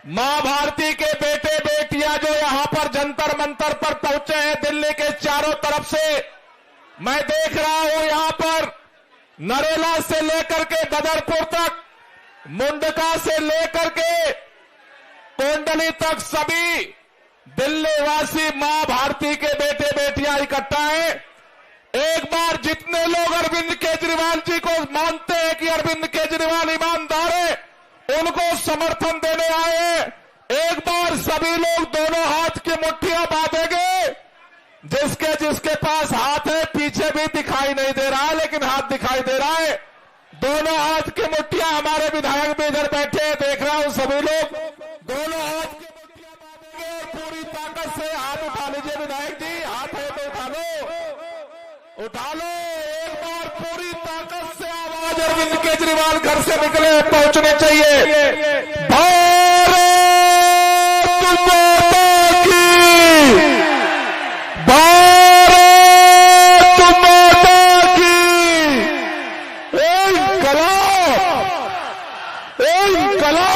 मां भारती के बेटे बेटियां जो यहां पर जंतर मंतर पर पहुंचे हैं दिल्ली के चारों तरफ से, मैं देख रहा हूं यहां पर नरेला से लेकर के बदरपुर तक, मुंडका से लेकर के कोंडली तक सभी दिल्ली वासी मां भारती के बेटे बेटियां इकट्ठा हैं। एक बार जितने लोग अरविंद केजरीवाल जी को मानते हैं कि अरविंद केजरीवाल ईमानदार है, उनको समर्थन देने आए हैं, एक बार सभी लोग दोनों हाथ की मुट्ठियां बांधेंगे। जिसके जिसके पास हाथ है, पीछे भी दिखाई नहीं दे रहा है लेकिन हाथ दिखाई दे रहा है, दोनों हाथ की मुट्ठियां। हमारे विधायक भी इधर बैठे हैं, देख रहा हूं सभी लोग दोनों हाथ की मुट्ठियां बांधेंगे और पूरी ताकत से हाथ उठा लीजिए। विधायक जी हाथ है तो उठा लो, उठा लो, एक बार पूरी ताकत से आवाज अरविंद केजरीवाल घर से निकले पहुंचने चाहिए। भारत माता की, भारत माता की, इनकलाब,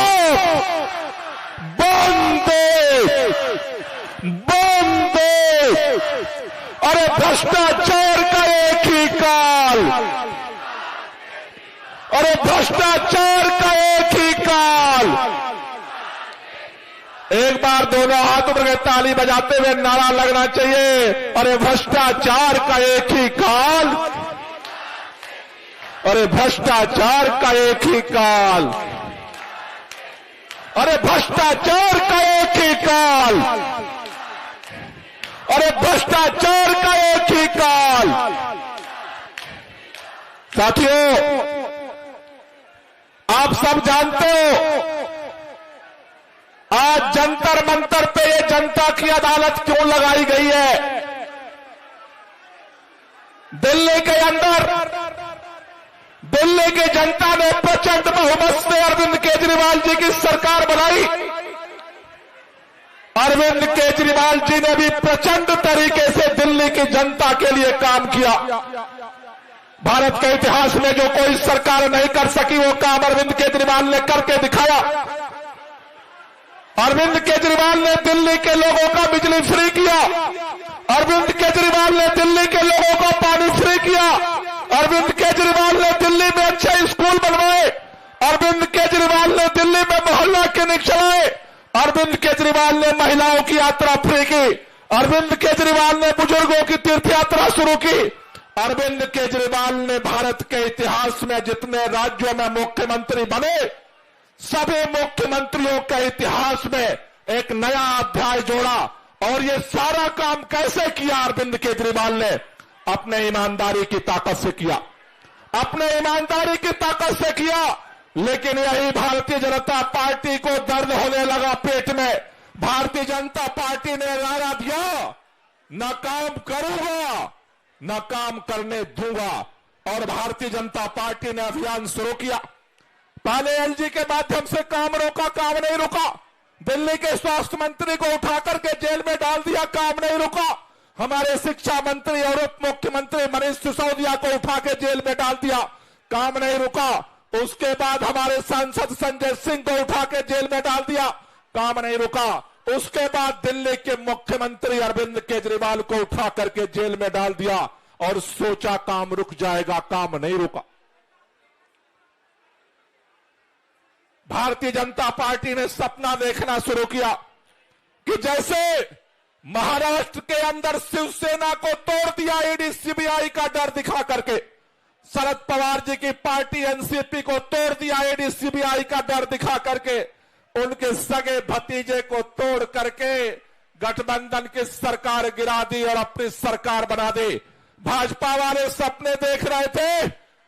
बंदे बंदे। अरे भ्रष्टाचार का एक ही काल, अरे भ्रष्टाचार का एक ही काल। एक बार दोनों हाथ उठ के ताली बजाते हुए नारा लगना चाहिए, अरे भ्रष्टाचार का एक ही काल, अरे भ्रष्टाचार का एक ही काल, अरे भ्रष्टाचार का एक ही काल, अरे भ्रष्टाचार का एक ही काल। साथियों, आप सब जानते हो आज जंतर मंतर पे ये जनता की अदालत क्यों लगाई गई है। दिल्ली के अंदर दिल्ली की जनता ने प्रचंड बहुमत से अरविंद केजरीवाल जी की सरकार बनाई। अरविंद केजरीवाल जी ने भी प्रचंड तरीके से दिल्ली की जनता के लिए काम किया। भारत के इतिहास में जो कोई सरकार नहीं कर सकी वो काम अरविंद केजरीवाल ने करके दिखाया। अरविंद केजरीवाल ने दिल्ली के लोगों का बिजली फ्री किया, अरविंद केजरीवाल ने दिल्ली के लोगों का पानी फ्री किया, अरविंद केजरीवाल ने दिल्ली में अच्छे स्कूल बनवाए, अरविंद केजरीवाल ने दिल्ली में मोहल्ला क्लिनिक चलाए, अरविंद केजरीवाल ने महिलाओं की यात्रा फ्री की, अरविंद केजरीवाल ने बुजुर्गों की तीर्थ यात्रा शुरू की। अरविंद केजरीवाल ने भारत के इतिहास में जितने राज्यों में मुख्यमंत्री बने, सभी मुख्यमंत्रियों के इतिहास में एक नया अध्याय जोड़ा। और ये सारा काम कैसे किया? अरविंद केजरीवाल ने अपने ईमानदारी की ताकत से किया, अपने ईमानदारी की ताकत से किया। लेकिन यही भारतीय जनता पार्टी को दर्द होने लगा पेट में। भारतीय जनता पार्टी ने नारा दिया, न काम करूंगा न काम करने दूंगा। और भारतीय जनता पार्टी ने अभियान शुरू किया। पहले एलजी के माध्यम से काम रोका, काम नहीं रुका। दिल्ली के स्वास्थ्य मंत्री को उठाकर के जेल में डाल दिया, काम नहीं रुका। हमारे शिक्षा मंत्री और उप मुख्यमंत्री मनीष सिसोदिया को उठा के जेल में डाल दिया, काम नहीं रुका। उसके बाद हमारे सांसद संजय सिंह को उठा के जेल में डाल दिया, काम नहीं रुका। उसके बाद दिल्ली के मुख्यमंत्री अरविंद केजरीवाल को उठा करके जेल में डाल दिया और सोचा काम रुक जाएगा, काम नहीं रुका। भारतीय जनता पार्टी ने सपना देखना शुरू किया कि जैसे महाराष्ट्र के अंदर शिवसेना को तोड़ दिया ईडी सीबीआई का डर दिखा करके, शरद पवार जी की पार्टी एनसीपी को तोड़ दिया ईडी सीबीआई का डर दिखा करके, उनके सगे भतीजे को तोड़ करके गठबंधन की सरकार गिरा दी और अपनी सरकार बना दी। भाजपा वाले सपने देख रहे थे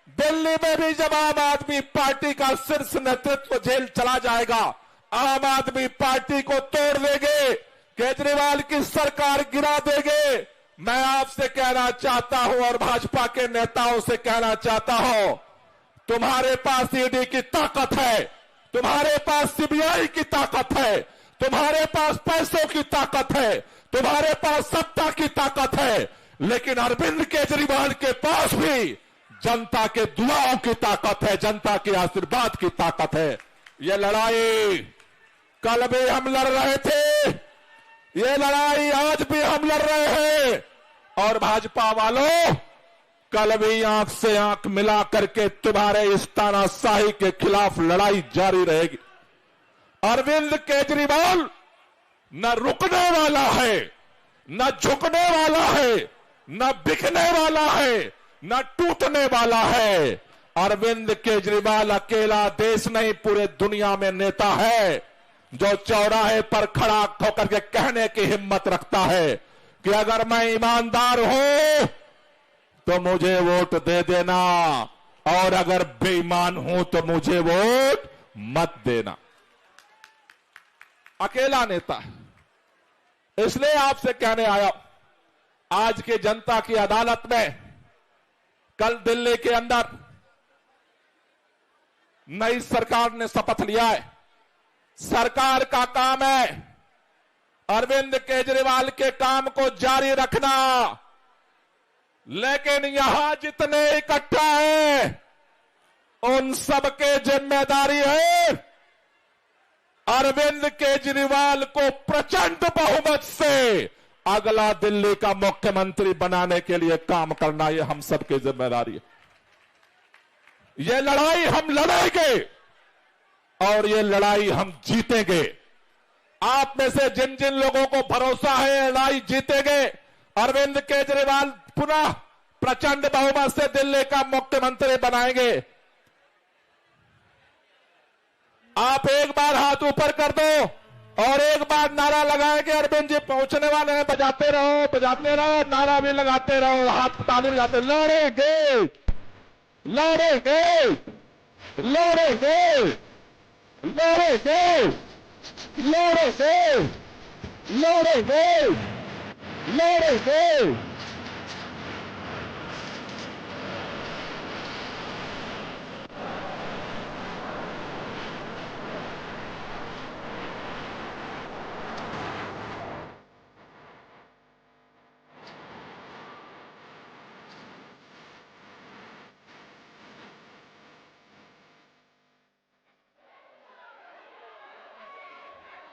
दिल्ली में भी जब आम आदमी पार्टी का शीर्ष नेतृत्व जेल चला जाएगा, आम आदमी पार्टी को तोड़ देंगे, केजरीवाल की सरकार गिरा देंगे। मैं आपसे कहना चाहता हूं और भाजपा के नेताओं से कहना चाहता हूं, तुम्हारे पास ईडी की ताकत है, तुम्हारे पास सीबीआई की ताकत है, तुम्हारे पास पैसों की ताकत है, तुम्हारे पास सत्ता की ताकत है, लेकिन अरविंद केजरीवाल के पास भी जनता के दुआओं की ताकत है, जनता के आशीर्वाद की ताकत है। ये लड़ाई कल भी हम लड़ रहे थे, ये लड़ाई आज भी हम लड़ रहे हैं। और भाजपा वालों, कल भी आंख से आंख मिला करके तुम्हारे इस तानाशाही के खिलाफ लड़ाई जारी रहेगी। अरविंद केजरीवाल न रुकने वाला है, न झुकने वाला है, न बिकने वाला है, न टूटने वाला है। अरविंद केजरीवाल अकेला देश नहीं, पूरे दुनिया में नेता है जो चौराहे पर खड़ा होकर के कहने की हिम्मत रखता है कि अगर मैं ईमानदार हूं तो मुझे वोट दे देना, और अगर बेईमान हूं तो मुझे वोट मत देना। अकेला नेता है। इसलिए आपसे कहने आया, आज की जनता की अदालत में कल दिल्ली के अंदर नई सरकार ने शपथ लिया है। सरकार का काम है अरविंद केजरीवाल के काम को जारी रखना, लेकिन यहां जितने इकट्ठा हैं उन सबके जिम्मेदारी है अरविंद केजरीवाल को प्रचंड बहुमत से अगला दिल्ली का मुख्यमंत्री बनाने के लिए काम करना, ये हम सबकी जिम्मेदारी है। ये लड़ाई हम लड़ेंगे और ये लड़ाई हम जीतेंगे। आप में से जिन जिन लोगों को भरोसा है लड़ाई जीतेंगे, अरविंद केजरीवाल पुनः प्रचंड बहुमत से दिल्ली का मुख्यमंत्री बनाएंगे। आप एक बार हाथ ऊपर कर दो और एक बार नारा लगाएंगे, अरविंद जी पहुंचने वाले हैं, बजाते रहो, बजाते रहो, नारा भी लगाते रहो, हाथ ताली बजाते, लड़ेंगे, लड़ेंगे, लड़ेंगे, लड़ेंगे, लड़ेंगे, लड़ेंगे, लड़ेंगे।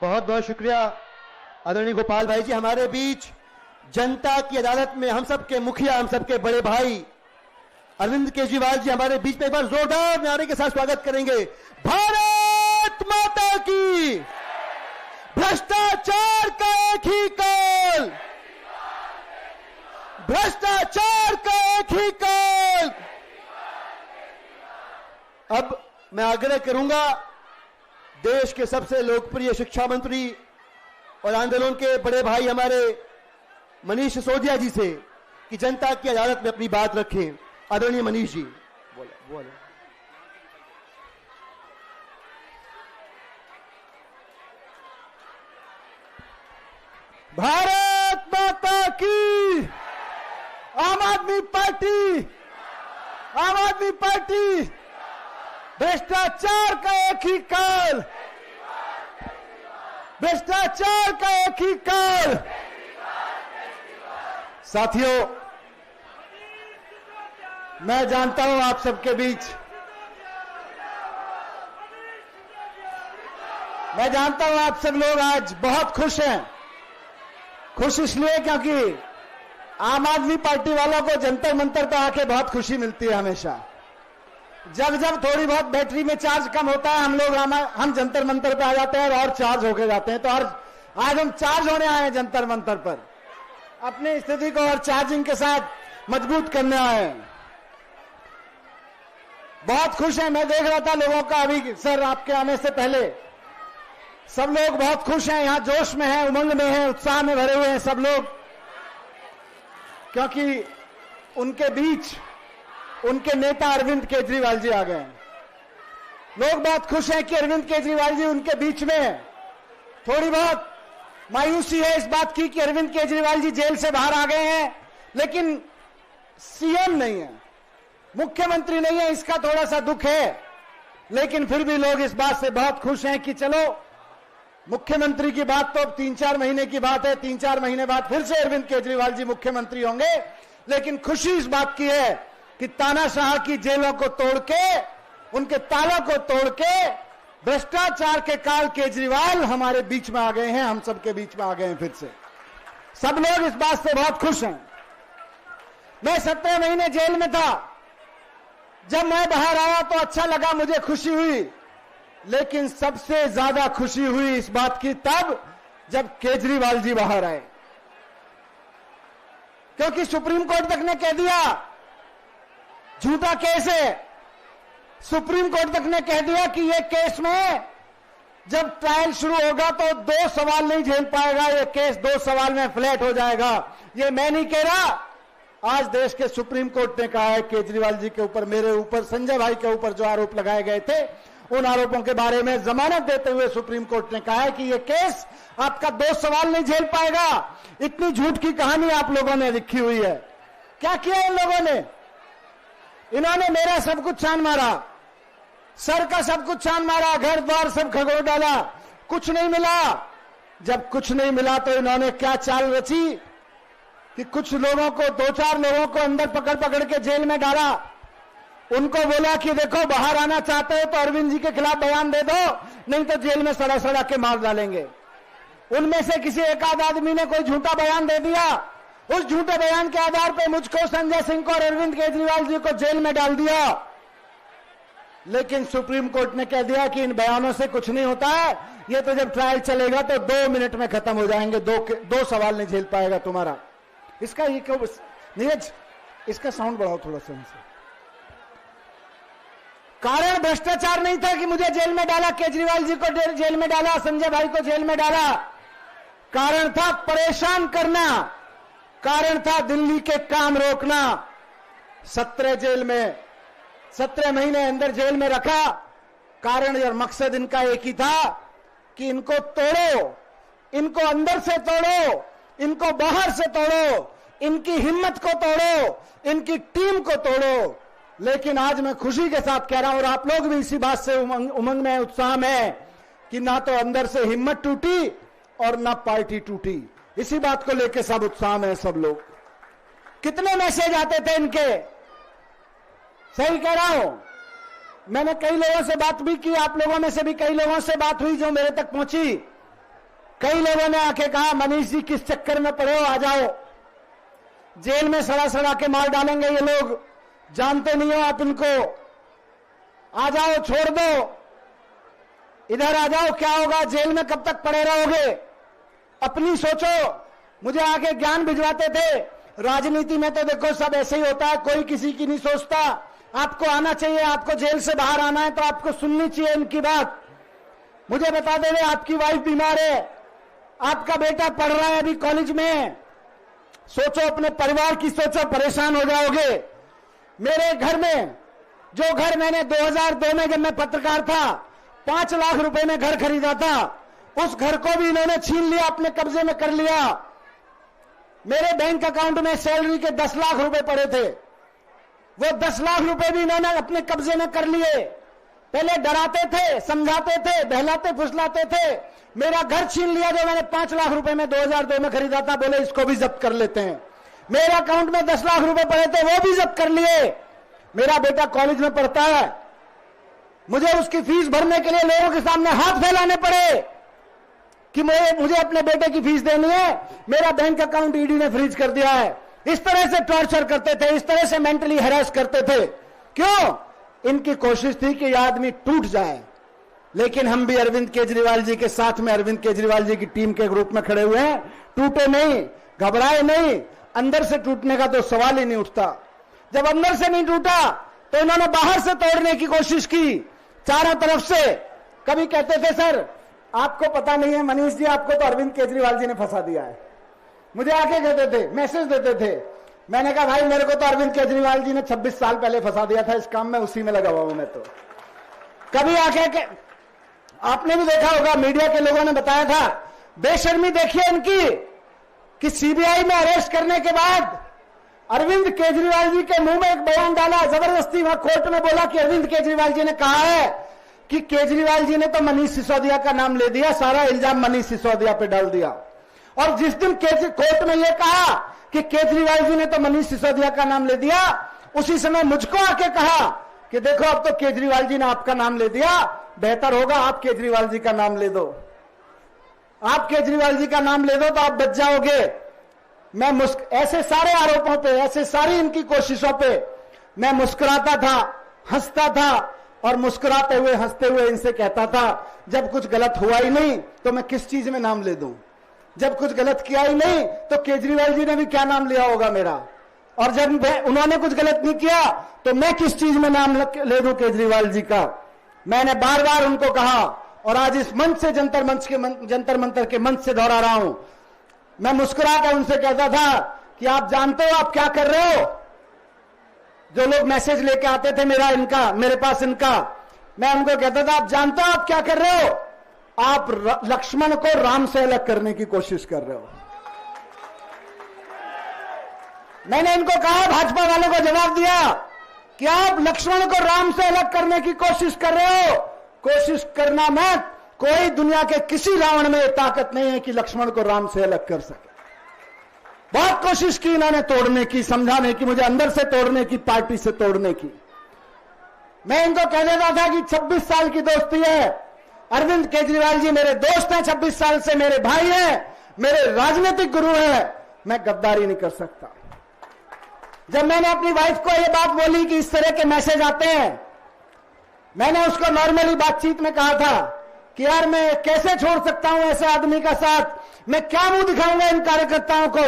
बहुत बहुत शुक्रिया आदरणीय गोपाल भाई जी। हमारे बीच जनता की अदालत में हम सबके मुखिया, हम सबके बड़े भाई अरविंद केजरीवाल जी हमारे बीच में एक बार जोरदार नारे के साथ स्वागत करेंगे। भारत माता की, भ्रष्टाचार का एक ही काल, भ्रष्टाचार का एक ही काल। अब मैं आग्रह करूंगा देश के सबसे लोकप्रिय शिक्षा मंत्री और आंदोलन के बड़े भाई हमारे मनीष सिसोदिया जी से कि जनता की अदालत में अपनी बात रखें। आदरणीय मनीष जी बोले। भारत माता की, आम आदमी पार्टी, आम आदमी पार्टी, भ्रष्टाचार का एक ही काल, भ्रष्टाचार का एक ही काल। साथियों, मैं जानता हूं आप सबके बीच, मैं जानता हूं आप सब लोग आज बहुत खुश हैं। खुश इसलिए क्योंकि आम आदमी पार्टी वालों को जंतर मंतर पर आके बहुत खुशी मिलती है। हमेशा जब जब थोड़ी बहुत बैटरी में चार्ज कम होता है हम जंतर मंतर पे आ जाते हैं और चार्ज होके जाते हैं। तो आज हम चार्ज होने आए हैं जंतर मंतर पर, अपनी स्थिति को और चार्जिंग के साथ मजबूत करने आए हैं। बहुत खुश हैं। मैं देख रहा था लोगों का अभी, सर आपके आने से पहले सब लोग बहुत खुश हैं, यहां जोश में हैं, उमंग में हैं, उत्साह में भरे हुए हैं सब लोग, क्योंकि उनके बीच उनके नेता अरविंद केजरीवाल जी आ गए हैं। लोग बहुत खुश हैं कि अरविंद केजरीवाल जी उनके बीच में हैं। थोड़ी बहुत मायूसी है इस बात की कि अरविंद केजरीवाल जी जेल से बाहर आ गए हैं, लेकिन सीएम नहीं है, मुख्यमंत्री नहीं है, इसका थोड़ा सा दुख है। लेकिन फिर भी लोग इस बात से बहुत खुश हैं कि चलो मुख्यमंत्री की बात तो 3-4 महीने की बात है, 3-4 महीने बाद फिर से अरविंद केजरीवाल जी मुख्यमंत्री होंगे। लेकिन खुशी इस बात की है कि तानाशाह की जेलों को तोड़ के, उनके तालों को तोड़ के भ्रष्टाचार के काल केजरीवाल हमारे बीच में आ गए हैं, हम सबके बीच में आ गए हैं फिर से। सब लोग इस बात से बहुत खुश हैं। मैं 17 महीने जेल में था। जब मैं बाहर आया तो अच्छा लगा, मुझे खुशी हुई, लेकिन सबसे ज्यादा खुशी हुई इस बात की तब जब केजरीवाल जी बाहर आए, क्योंकि सुप्रीम कोर्ट तक ने कह दिया झूठा केस है। सुप्रीम कोर्ट तक ने कह दिया कि ये केस में जब ट्रायल शुरू होगा तो 2 सवाल नहीं झेल पाएगा, ये केस 2 सवाल में फ्लैट हो जाएगा। ये मैं नहीं कह रहा, आज देश के सुप्रीम कोर्ट ने कहा है केजरीवाल जी के ऊपर, मेरे ऊपर, संजय भाई के ऊपर जो आरोप लगाए गए थे, उन आरोपों के बारे में जमानत देते हुए सुप्रीम कोर्ट ने कहा है कि यह केस आपका 2 सवाल नहीं झेल पाएगा। इतनी झूठ की कहानी आप लोगों ने लिखी हुई है। क्या किया इन लोगों ने? इन्होंने मेरा सब कुछ छान मारा, सर का सब कुछ छान मारा, घर द्वार सब खगोल डाला, कुछ नहीं मिला। जब कुछ नहीं मिला तो इन्होंने क्या चाल रची कि कुछ लोगों को, 2-4 लोगों को अंदर पकड़ पकड़ के जेल में डाला। उनको बोला कि देखो बाहर आना चाहते हो तो अरविंद जी के खिलाफ बयान दे दो, नहीं तो जेल में सड़ा सड़ा के मार डालेंगे। उनमें से किसी एक आध आदमी ने कोई झूठा बयान दे दिया। उस झूठे बयान के आधार पर मुझको, संजय सिंह को और अरविंद केजरीवाल जी को जेल में डाल दिया। लेकिन सुप्रीम कोर्ट ने कह दिया कि इन बयानों से कुछ नहीं होता है, ये तो जब ट्रायल चलेगा तो 2 मिनट में खत्म हो जाएंगे, 2 सवाल नहीं झेल पाएगा तुम्हारा। इसका ये क्यों? नीरज, इसका साउंड बढ़ाओ थोड़ा सा। कारण भ्रष्टाचार नहीं था कि मुझे जेल में डाला, केजरीवाल जी को जेल में डाला, संजय भाई को जेल में डाला। कारण था परेशान करना, कारण था दिल्ली के काम रोकना। 17 महीने अंदर जेल में रखा। कारण और मकसद इनका एक ही था कि इनको तोड़ो, इनको अंदर से तोड़ो, इनको बाहर से तोड़ो, इनकी हिम्मत को तोड़ो, इनकी टीम को तोड़ो। लेकिन आज मैं खुशी के साथ कह रहा हूं, और आप लोग भी इसी बात से उमंग में, उत्साह में, कि ना तो अंदर से हिम्मत टूटी और ना पार्टी टूटी। इसी बात को लेकर सब उत्साह में सब लोग। कितने मैसेज आते थे इनके, सही कह रहा हूं। मैंने कई लोगों से बात भी की, आप लोगों में से भी कई लोगों से बात हुई जो मेरे तक पहुंची। कई लोगों ने आके कहा मनीष जी किस चक्कर में पड़े हो, आ जाओ, जेल में सड़ा सड़ा के मार डालेंगे ये लोग, जानते नहीं हो आप इनको, आ जाओ, छोड़ दो, इधर आ जाओ, क्या होगा, जेल में कब तक पड़े रहोगे, अपनी सोचो। मुझे आगे ज्ञान भिजवाते थे। राजनीति में तो देखो सब ऐसे ही होता है, कोई किसी की नहीं सोचता। आपको आना चाहिए, आपको जेल से बाहर आना है तो आपको सुननी चाहिए इनकी बात। मुझे बता दे रहे आपकी वाइफ बीमार है, आपका बेटा पढ़ रहा है अभी कॉलेज में, सोचो अपने परिवार की सोचो, परेशान हो जाओगे। मेरे घर में, जो घर मैंने 2002 में जब मैं पत्रकार था 5 लाख रुपए में घर खरीदा था, उस घर को भी इन्होंने छीन लिया, अपने कब्जे में कर लिया। मेरे बैंक अकाउंट में सैलरी के 10 लाख रुपए पड़े थे, वो 10 लाख रुपए भी इन्होंने अपने कब्जे में कर लिए। पहले डराते थे, समझाते थे, बहलाते फुसलाते थे, मेरा घर छीन लिया जो मैंने 5 लाख रुपए में 2002 में खरीदा था, बोले इसको भी जब्त कर लेते हैं। मेरे अकाउंट में 10 लाख रुपए पड़े थे, वो भी जब्त कर लिए। मेरा बेटा कॉलेज में पढ़ता है, मुझे उसकी फीस भरने के लिए लोगों के सामने हाथ फैलाने पड़े कि मुझे अपने बेटे की फीस देनी है, मेरा बैंक अकाउंट ईडी ने फ्रीज कर दिया है। इस तरह से टॉर्चर करते थे, इस तरह से मेंटली हैरेस करते थे। क्यों? इनकी कोशिश थी कि यह आदमी टूट जाए। लेकिन हम भी अरविंद केजरीवाल जी के साथ में, अरविंद केजरीवाल जी की टीम के ग्रुप में खड़े हुए हैं। टूटे नहीं, घबराए नहीं, अंदर से टूटने का तो सवाल ही नहीं उठता। जब अंदर से नहीं टूटा तो इन्होंने बाहर से तोड़ने की कोशिश की, चारों तरफ से। कभी कहते थे सर आपको पता नहीं है मनीष जी, आपको तो अरविंद केजरीवाल जी ने फंसा दिया है। मुझे आके कहते थे, मैसेज देते थे। मैंने कहा भाई मेरे को तो अरविंद केजरीवाल जी ने 26 साल पहले फंसा दिया था इस काम में, उसी में लगा हुआ हूं मैं तो। कभी आके आपने भी देखा होगा, मीडिया के लोगों ने बताया था, बेशर्मी देखिए इनकी कि सीबीआई में अरेस्ट करने के बाद अरविंद केजरीवाल जी के मुंह में एक बयान डाला, जबरदस्ती वहां कोर्ट में बोला कि अरविंद केजरीवाल जी ने कहा है कि केजरीवाल जी ने तो मनीष सिसोदिया का नाम ले दिया, सारा इल्जाम मनीष सिसोदिया पे डाल दिया। और जिस दिन कोर्ट में यह कहा कि केजरीवाल जी ने तो मनीष सिसोदिया का नाम ले दिया, उसी समय मुझको आके कहा कि देखो अब तो केजरीवाल जी ने आपका नाम ले दिया, बेहतर होगा आप केजरीवाल जी का नाम ले दो, आप केजरीवाल जी का नाम ले दो तो आप बच जाओगे। मैं ऐसे सारे आरोपों पे, ऐसे सारी इनकी कोशिशों पे मैं मुस्कुराता था, हंसता था और मुस्कुराते हुए हंसते हुए इनसे कहता था जब कुछ गलत हुआ ही नहीं तो मैं किस चीज में नाम ले दूं, जब कुछ गलत किया ही नहीं तो केजरीवाल जी ने भी क्या नाम लिया होगा मेरा, और जब उन्होंने कुछ गलत नहीं किया तो मैं किस चीज में नाम ले दूं केजरीवाल जी का। मैंने बार बार उनको कहा और आज इस मंच से जंतर मंतर के मंच से दोहरा रहा हूं। मैं मुस्कुरा कर उनसे कहता था कि आप जानते हो आप क्या कर रहे हो। जो लोग मैसेज लेके आते थे मेरे पास इनका, मैं उनको कहता था आप जानते हो आप क्या कर रहे हो, आप लक्ष्मण को राम से अलग करने की कोशिश कर रहे हो। मैंने इनको कहा, भाजपा वालों को जवाब दिया कि आप लक्ष्मण को राम से अलग करने की कोशिश कर रहे हो। कोशिश करना मत, कोई दुनिया के किसी रावण में ताकत नहीं है कि लक्ष्मण को राम से अलग कर सके। बहुत कोशिश की इन्होंने तोड़ने की, समझाने की, मुझे अंदर से तोड़ने की, पार्टी से तोड़ने की। मैं इनको कह देता था कि 26 साल की दोस्ती है, अरविंद केजरीवाल जी मेरे दोस्त हैं, 26 साल से मेरे भाई हैं, मेरे राजनीतिक गुरु हैं, मैं गद्दारी नहीं कर सकता। जब मैंने अपनी वाइफ को यह बात बोली कि इस तरह के मैसेज आते हैं, मैंने उसको नॉर्मली बातचीत में कहा था कि यार मैं कैसे छोड़ सकता हूं ऐसे आदमी का साथ, मैं क्या मुंह दिखाऊंगा इन कार्यकर्ताओं को,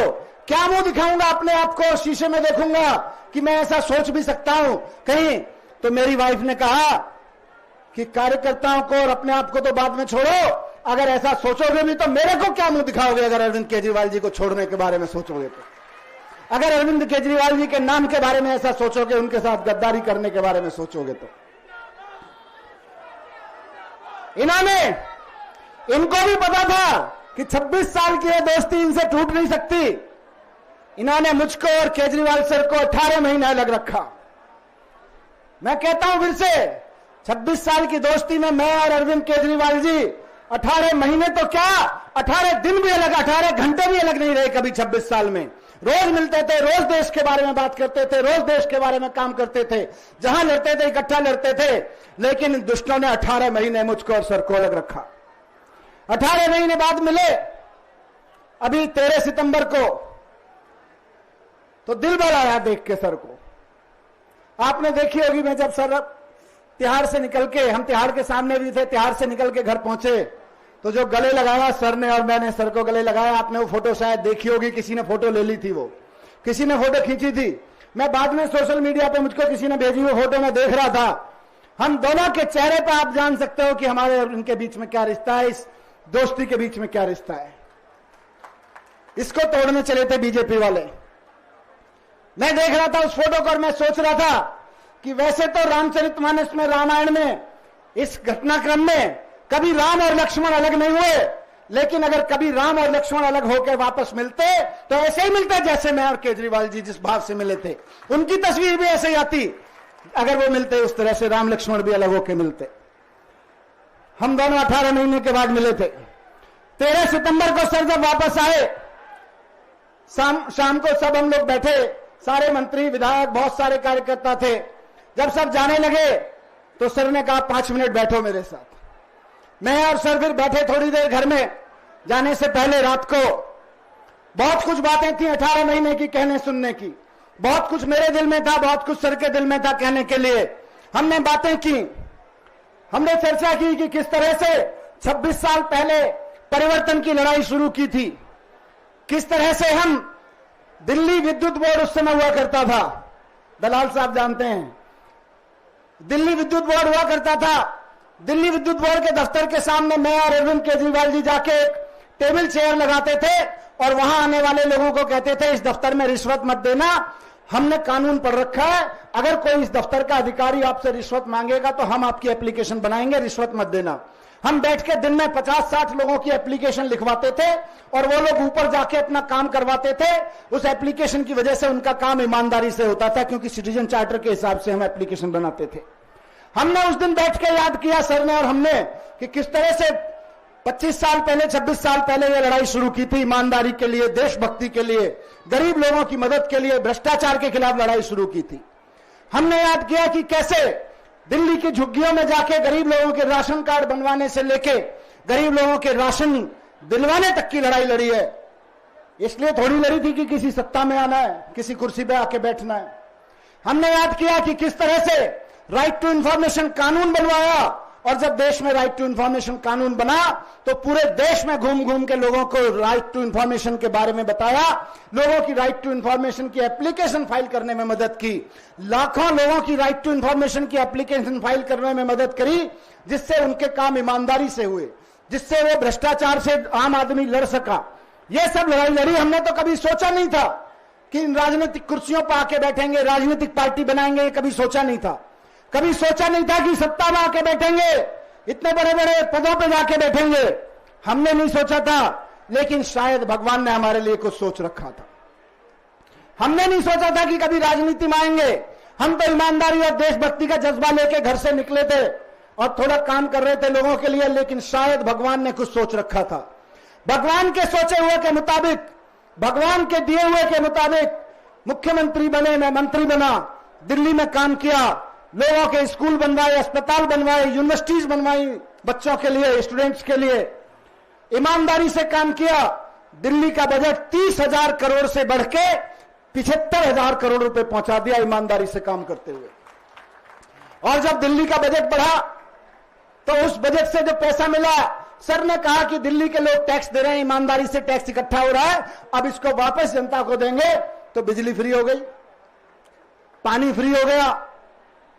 क्या मुंह दिखाऊंगा अपने आप को, शीशे में देखूंगा कि मैं ऐसा सोच भी सकता हूं कहीं। तो मेरी वाइफ ने कहा कि कार्यकर्ताओं को और अपने आप को तो बाद में छोड़ो, अगर ऐसा सोचोगे भी तो मेरे को क्या मुंह दिखाओगे अगर अरविंद केजरीवाल जी को छोड़ने के बारे में सोचोगे तो। अगर अरविंद केजरीवाल जी के नाम के बारे में ऐसा सोचोगे, उनके साथ गद्दारी करने के बारे में सोचोगे तो। इनको भी पता था कि 26 साल की यह दोस्ती इनसे टूट नहीं सकती। इन्होंने मुझको और केजरीवाल सर को 18 महीने अलग रखा। मैं कहता हूं फिर से, 26 साल की दोस्ती में मैं और अरविंद केजरीवाल जी 18 महीने तो क्या, 18 दिन भी अलग, 18 घंटे भी अलग नहीं रहे कभी 26 साल में। रोज मिलते थे, रोज देश के बारे में बात करते थे, रोज देश के बारे में काम करते थे, जहां लड़ते थे इकट्ठा लड़ते थे। लेकिन दुष्टों ने 18 महीने मुझको और सर को अलग रखा। 18 महीने बाद मिले अभी 13 सितंबर को, तो दिल बड़ा आया देख के सर को। आपने देखी होगी, मैं जब सर तिहाड़ से निकल के, हम तिहाड़ के सामने भी थे, तिहाड़ से निकल के घर पहुंचे तो जो गले लगाया सर ने और मैंने सर को गले लगाया, आपने वो फोटो शायद देखी होगी, किसी ने फोटो ले ली थी, वो किसी ने फोटो खींची थी। मैं बाद में सोशल मीडिया पे मुझको किसी ने भेजी वो फोटो में देख रहा था। हम दोनों के चेहरे पे आप जान सकते हो कि हमारे और उनके बीच में क्या रिश्ता है, इस दोस्ती के बीच में क्या रिश्ता है। इसको तोड़ने चले थे बीजेपी वाले। मैं देख रहा था उस फोटो को और मैं सोच रहा था कि वैसे तो रामचरितमानस में, रामायण में, इस घटनाक्रम में कभी राम और लक्ष्मण अलग नहीं हुए, लेकिन अगर कभी राम और लक्ष्मण अलग होकर वापस मिलते तो ऐसे ही मिलते जैसे मैं और केजरीवाल जी जिस भाव से मिले थे, उनकी तस्वीर भी ऐसे ही आती अगर वो मिलते उस तरह से, राम लक्ष्मण भी अलग होकर मिलते। हम दोनों 18 महीने के बाद मिले थे। 13 सितंबर को सर जब वापस आए, शाम को सब हम लोग बैठे, सारे मंत्री, विधायक, बहुत सारे कार्यकर्ता थे। जब सब जाने लगे तो सर ने कहा 5 मिनट बैठो मेरे साथ। मैं और सर फिर बैठे थोड़ी देर घर में। जाने से पहले रात को बहुत कुछ बातें थी 18 महीने की कहने सुनने की, बहुत कुछ मेरे दिल में था, बहुत कुछ सर के दिल में था कहने के लिए। हमने बातें की, हमने चर्चा की कि किस तरह से 26 साल पहले परिवर्तन की लड़ाई शुरू की थी, किस तरह से हम दिल्ली विद्युत बोर्ड उस समय हुआ करता था, दलाल साहब जानते हैं, दिल्ली विद्युत बोर्ड हुआ करता था। दिल्ली विद्युत बोर्ड के दफ्तर के सामने मैं और अरविंद केजरीवाल जी जाके एक टेबल चेयर लगाते थे और वहां आने वाले लोगों को कहते थे इस दफ्तर में रिश्वत मत देना, हमने कानून पढ़ रखा है, अगर कोई इस दफ्तर का अधिकारी आपसे रिश्वत मांगेगा तो हम आपकी एप्लीकेशन बनाएंगे, रिश्वत मत देना। हम बैठ के दिन में 50-60 लोगों की एप्लीकेशन लिखवाते थे और वो लोग ऊपर जाके अपना काम करवाते थे। उस एप्लीकेशन की वजह से उनका काम ईमानदारी से होता था, क्योंकि सिटीजन चार्टर के हिसाब से हम एप्लीकेशन बनाते थे। हमने उस दिन बैठ के याद किया सर ने और हमने कि किस तरह से 25 साल पहले, 26 साल पहले ये लड़ाई शुरू की थी, ईमानदारी के लिए, देशभक्ति के लिए, गरीब लोगों की मदद के लिए, भ्रष्टाचार के खिलाफ लड़ाई शुरू की थी। हमने याद किया कि कैसे दिल्ली की झुग्गियों में जाके गरीब लोगों के राशन कार्ड बनवाने से लेके गरीब लोगों के राशन दिलवाने तक की लड़ाई लड़ी है। इसलिए थोड़ी लड़ी थी कि किसी सत्ता में आना है, किसी कुर्सी पे आके बैठना है। हमने याद किया कि किस तरह से राइट टू इंफॉर्मेशन कानून बनवाया, और जब देश में राइट टू इंफॉर्मेशन कानून बना तो पूरे देश में घूम घूम के लोगों को राइट टू इंफॉर्मेशन के बारे में बताया, लोगों की राइट टू इंफॉर्मेशन की एप्लीकेशन फाइल करने में मदद की, लाखों लोगों की राइट टू इंफॉर्मेशन की एप्लीकेशन फाइल करने में मदद करी, जिससे उनके काम ईमानदारी से हुए, जिससे वो भ्रष्टाचार से आम आदमी लड़ सका। ये सब लड़ाई लड़ी। हमने तो कभी सोचा नहीं था कि इन राजनीतिक कुर्सियों पर आके बैठेंगे, राजनीतिक पार्टी बनाएंगे, कभी सोचा नहीं था। कभी सोचा नहीं था कि सत्ता में आके बैठेंगे, इतने बड़े बड़े पदों पे जाके बैठेंगे, हमने नहीं सोचा था। लेकिन शायद भगवान ने हमारे लिए कुछ सोच रखा था। हमने नहीं सोचा था कि कभी राजनीति में आएंगे। हम तो ईमानदारी और देशभक्ति का जज्बा लेके घर से निकले थे और थोड़ा काम कर रहे थे लोगों के लिए, लेकिन शायद भगवान ने कुछ सोच रखा था। भगवान के सोचे हुए के मुताबिक, भगवान के दिए हुए के मुताबिक मुख्यमंत्री बने, मैं मंत्री बना, दिल्ली में काम किया, लोगों के स्कूल बनवाए, अस्पताल बनवाए, यूनिवर्सिटीज बनवाई बच्चों के लिए, स्टूडेंट्स के लिए, ईमानदारी से काम किया। दिल्ली का बजट 30,000 करोड़ से बढ़ के 75,000 करोड़ रुपए पहुंचा दिया ईमानदारी से काम करते हुए। और जब दिल्ली का बजट बढ़ा तो उस बजट से जो पैसा मिला, सर ने कहा कि दिल्ली के लोग टैक्स दे रहे हैं, ईमानदारी से टैक्स इकट्ठा हो रहा है, अब इसको वापस जनता को देंगे। तो बिजली फ्री हो गई, पानी फ्री हो गया,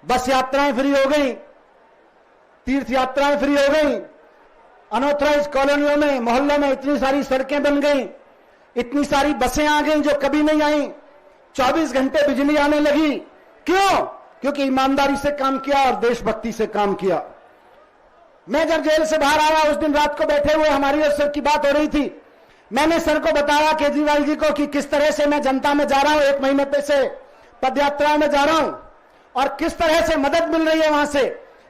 बस यात्राएं फ्री हो गई, तीर्थ यात्राएं फ्री हो गई, अनऑथराइज्ड कॉलोनियों में, मोहल्लों में इतनी सारी सड़कें बन गई, इतनी सारी बसें आ गई जो कभी नहीं आई, 24 घंटे बिजली आने लगी। क्यों? क्योंकि ईमानदारी से काम किया और देशभक्ति से काम किया। मैं जब जेल से बाहर आया, उस दिन रात को बैठे हुए हमारी और सर की बात हो रही थी। मैंने सर को बताया, केजरीवाल जी को, कि किस तरह से मैं जनता में जा रहा हूं, 1 महीने पे से पदयात्रा में जा रहा हूं और किस तरह से मदद मिल रही है वहां से।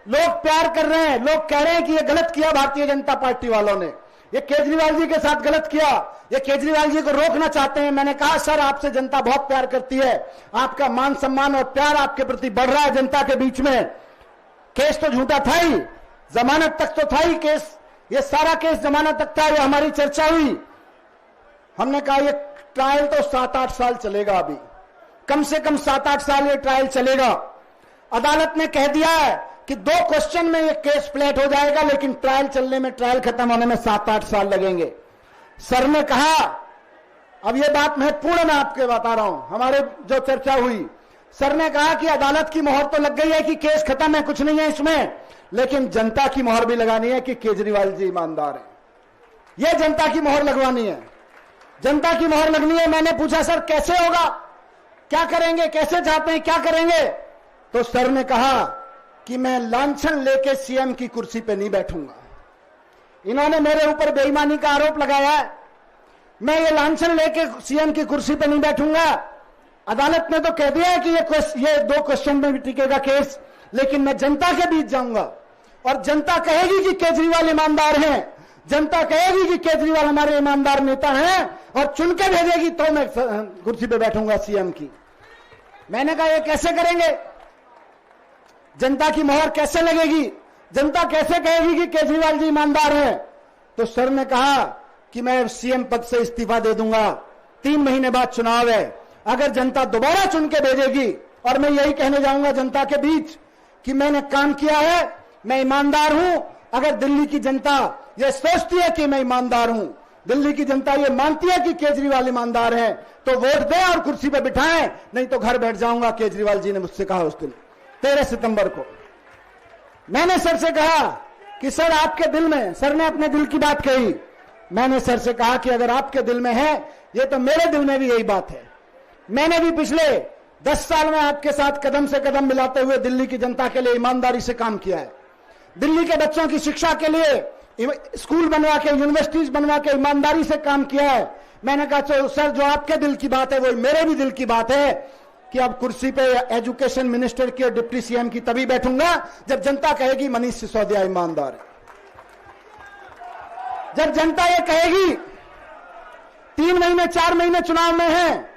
लोग प्यार कर रहे हैं, लोग कह रहे हैं कि ये गलत किया भारतीय जनता पार्टी वालों ने, ये केजरीवाल जी के साथ गलत किया, ये केजरीवाल जी को रोकना चाहते हैं। मैंने कहा, सर आपसे जनता बहुत प्यार करती है, आपका मान सम्मान और प्यार आपके प्रति बढ़ रहा है जनता के बीच में। केस तो झूठा था ही, जमानत तक तो था ही केस, ये सारा केस जमानत तक था, ये हमारी चर्चा हुई। हमने कहा ये ट्रायल तो 7-8 साल चलेगा, अभी कम से कम 7-8 साल ये ट्रायल चलेगा। अदालत ने कह दिया है कि 2 क्वेश्चन में ये केस फ्लैट हो जाएगा, लेकिन ट्रायल चलने में, ट्रायल खत्म होने में 7-8 साल लगेंगे। सर ने कहा, अब ये बात महत्वपूर्ण मैं आपके बता रहा हूं, हमारे जो चर्चा हुई, सर ने कहा कि अदालत की मोहर तो लग गई है कि केस खत्म है, कुछ नहीं है इसमें, लेकिन जनता की मोहर भी लगानी है कि केजरीवाल जी ईमानदार है। यह जनता की मोहर लगवानी है, जनता की मोहर लगनी है। मैंने पूछा, सर कैसे होगा, क्या करेंगे, कैसे चाहते हैं, क्या करेंगे? तो सर ने कहा कि मैं लांछन लेके सीएम की कुर्सी पे नहीं बैठूंगा। इन्होंने मेरे ऊपर बेईमानी का आरोप लगाया है, मैं ये लांछन लेके सीएम की कुर्सी पे नहीं बैठूंगा। अदालत ने तो कह दिया है कि ये 2 क्वेश्चन में भी टिकेगा केस, लेकिन मैं जनता के बीच जाऊंगा और जनता कहेगी कि केजरीवाल ईमानदार हैं, जनता कहेगी कि केजरीवाल हमारे ईमानदार नेता हैं और चुन के भेजेगी तो मैं कुर्सी पे बैठूंगा सीएम की। मैंने कहा, ये कैसे करेंगे, जनता की मोहर कैसे लगेगी, जनता कैसे कहेगी कि केजरीवाल जी ईमानदार हैं? तो सर ने कहा कि मैं सीएम पद से इस्तीफा दे दूंगा, 3 महीने बाद चुनाव है, अगर जनता दोबारा चुन के भेजेगी और मैं यही कहने जाऊंगा जनता के बीच कि मैंने काम किया है, मैं ईमानदार हूं। अगर दिल्ली की जनता ये सोचती है कि मैं ईमानदार हूं, दिल्ली की जनता ये मानती है कि केजरीवाल ईमानदार है, तो वोट दें और कुर्सी पे बिठाएं, नहीं तो घर बैठ जाऊंगा। केजरीवाल जी ने मुझसे कहा उस दिन 13 सितंबर को। मैंने सर से कहा कि सर आपके दिल में, सर ने अपने दिल की बात कही। मैंने सर से कहा कि अगर आपके दिल में है, ये तो मेरे दिल में भी यही बात है। मैंने भी पिछले 10 साल में आपके साथ कदम से कदम मिलाते हुए दिल्ली की जनता के लिए ईमानदारी से काम किया है। दिल्ली के बच्चों की शिक्षा के लिए स्कूल बनवा के, यूनिवर्सिटीज बनवा के ईमानदारी से काम किया है। मैंने कहा, तो सर जो आपके दिल की बात है वो मेरे भी दिल की बात है कि अब कुर्सी पे एजुकेशन मिनिस्टर की और डिप्टी सीएम की तभी बैठूंगा जब जनता कहेगी मनीष सिसोदिया ईमानदार है। जब जनता ये कहेगी, 3 महीने 4 महीने चुनाव में है,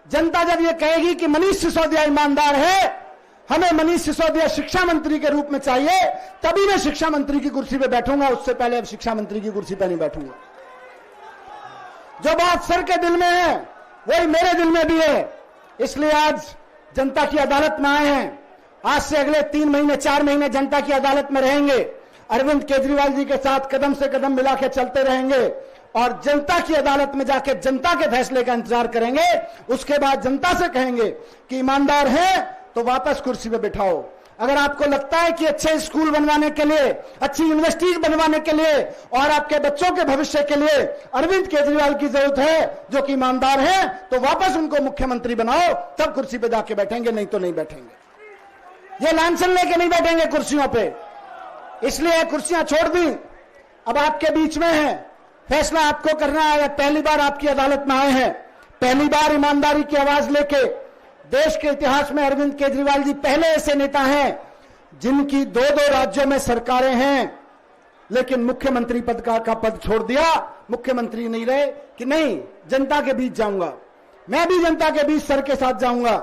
जनता जब ये कहेगी कि मनीष सिसोदिया ईमानदार है, हमें मनीष सिसोदिया शिक्षा मंत्री के रूप में चाहिए, तभी मैं शिक्षा मंत्री की कुर्सी पे बैठूंगा, उससे पहले अब शिक्षा मंत्री की कुर्सी पे नहीं बैठूंगा। जो बात सर के दिल में है वही मेरे दिल में भी है, इसलिए आज जनता की अदालत में आए हैं। आज से अगले 3 महीने 4 महीने जनता की अदालत में रहेंगे, अरविंद केजरीवाल जी के साथ कदम से कदम मिला के चलते रहेंगे और जनता की अदालत में जाके जनता के फैसले का इंतजार करेंगे। उसके बाद जनता से कहेंगे कि ईमानदार है तो वापस कुर्सी पे बिठाओ। अगर आपको लगता है कि अच्छे स्कूल बनवाने के लिए, अच्छी यूनिवर्सिटीज बनवाने के लिए और आपके बच्चों के भविष्य के लिए अरविंद केजरीवाल की जरूरत है जो कि ईमानदार है, तो वापस उनको मुख्यमंत्री बनाओ, तब कुर्सी पे जाके बैठेंगे, नहीं तो नहीं बैठेंगे। ये लांछन लेके नहीं बैठेंगे कुर्सियों पे, इसलिए कुर्सियां छोड़ दी, अब आपके बीच में है, फैसला आपको करना है। पहली बार आपकी अदालत में आए हैं, पहली बार ईमानदारी की आवाज लेके। देश के इतिहास में अरविंद केजरीवाल जी पहले ऐसे नेता हैं जिनकी 2-2 राज्यों में सरकारें हैं, लेकिन मुख्यमंत्री पद का पद छोड़ दिया, मुख्यमंत्री नहीं रहे कि नहीं जनता के बीच जाऊंगा, मैं भी जनता के बीच सर के साथ जाऊंगा